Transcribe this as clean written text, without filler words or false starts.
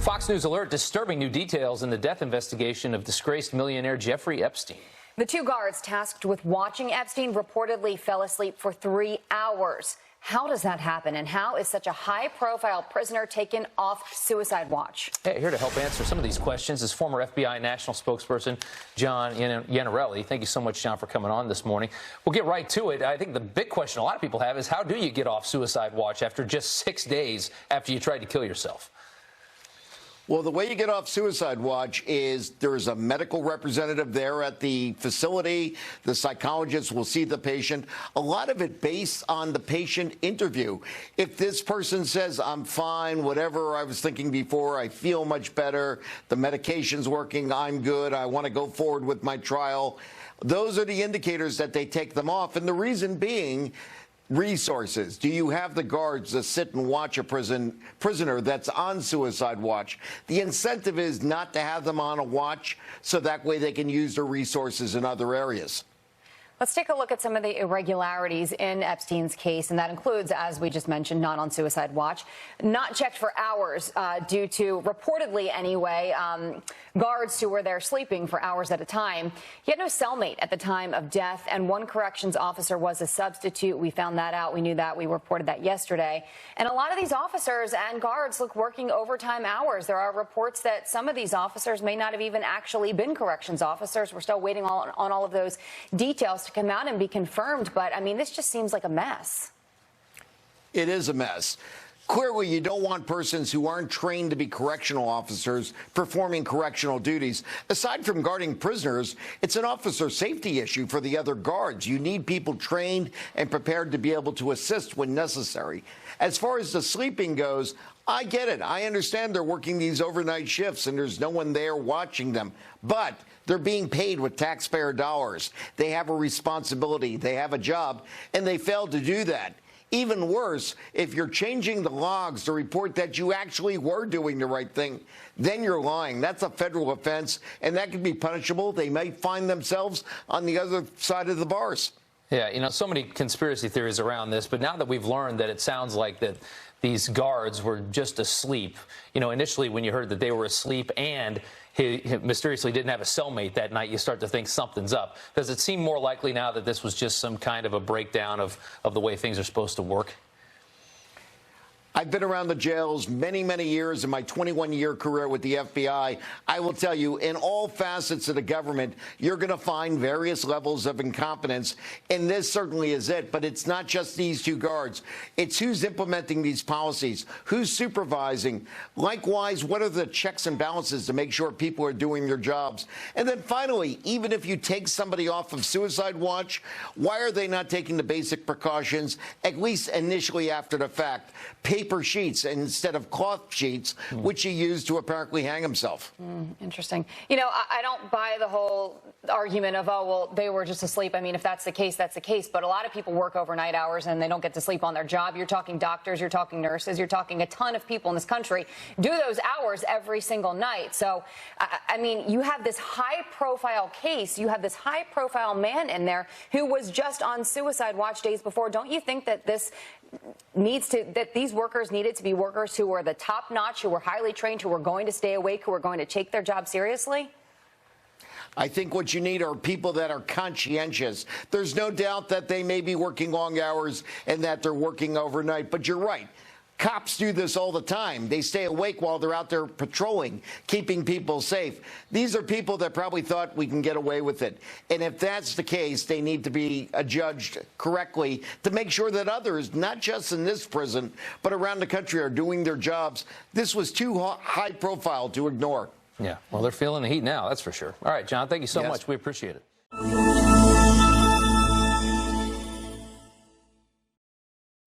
Fox News alert, disturbing new details in the death investigation of disgraced millionaire Jeffrey Epstein. The two guards tasked with watching Epstein reportedly fell asleep for 3 hours. How does that happen, and how is such a high-profile prisoner taken off suicide watch? Hey, here to help answer some of these questions is former FBI national spokesperson John Iannarelli. Thank you so much, John, for coming on this morning. We'll get right to it. I think the big question a lot of people have is, how do you get off suicide watch after just 6 days after you tried to kill yourself? Well, the way you get off suicide watch is there's a medical representative there at the facility. The psychologist will see the patient. A lot of it based on the patient interview. If this person says, I'm fine, whatever I was thinking before, I feel much better, the medication's working, I'm good, I want to go forward with my trial, those are the indicators that they take them off. And the reason being, resources. Do you have the guards to sit and watch a prisoner that's on suicide watch? The incentive is not to have them on a watch, so that way they can use their resources in other areas. Let's take a look at some of the irregularities in Epstein's case, and that includes, as we just mentioned, not on suicide watch, not checked for hours due to, reportedly anyway, guards who were there sleeping for hours at a time. He had no cellmate at the time of death, and one corrections officer was a substitute. We found that out. We knew that. We reported that yesterday. And a lot of these officers and guards look working overtime hours. There are reports that some of these officers may not have even actually been corrections officers. We're still waiting on all of those details to come out and be confirmed, but I mean, this just seems like a mess. It is a mess. Clearly, you don't want persons who aren't trained to be correctional officers performing correctional duties. Aside from guarding prisoners, it's an officer safety issue for the other guards. You need people trained and prepared to be able to assist when necessary. As far as the sleeping goes, I get it. I understand they're working these overnight shifts and there's no one there watching them. But they're being paid with taxpayer dollars. They have a responsibility. They have a job, and they failed to do that. Even worse, if you're changing the logs to report that you actually were doing the right thing, then you're lying. That's a federal offense, and that can be punishable. They might find themselves on the other side of the bars. Yeah, you know, so many conspiracy theories around this, but now that we've learned that it sounds like that these guards were just asleep, you know, initially when you heard that they were asleep and he mysteriously didn't have a cellmate that night, you start to think something's up. Does it seem more likely now that this was just some kind of a breakdown of the way things are supposed to work? I've been around the jails many, many years in my 21-year career with the FBI. I will tell you, in all facets of the government, you're going to find various levels of incompetence, and this certainly is it. But it's not just these two guards. It's who's implementing these policies, who's supervising. Likewise, what are the checks and balances to make sure people are doing their jobs? And then finally, even if you take somebody off of suicide watch, why are they not taking the basic precautions, at least initially after the fact? Paper sheets instead of cloth sheets, which he used to apparently hang himself. Interesting. You know, I don't buy the whole argument of, oh, well, they were just asleep. I mean, if that's the case, that's the case. But a lot of people work overnight hours and they don't get to sleep on their job. You're talking doctors, you're talking nurses, you're talking a ton of people in this country do those hours every single night. So, I mean, you have this high-profile case. You have this high-profile man in there who was just on suicide watch days before. Don't you think that these workers needed to be workers who were the top-notch, who were highly trained, who were going to stay awake, who were going to take their job seriously? I think what you need are people that are conscientious. There's no doubt that they may be working long hours and that they're working overnight, but you're right. Cops do this all the time. They stay awake while they're out there patrolling, keeping people safe. These are people that probably thought we can get away with it. And if that's the case, they need to be judged correctly to make sure that others, not just in this prison, but around the country, are doing their jobs. This was too high profile to ignore. Yeah, well, they're feeling the heat now, that's for sure. All right, John, thank you so much. We appreciate it.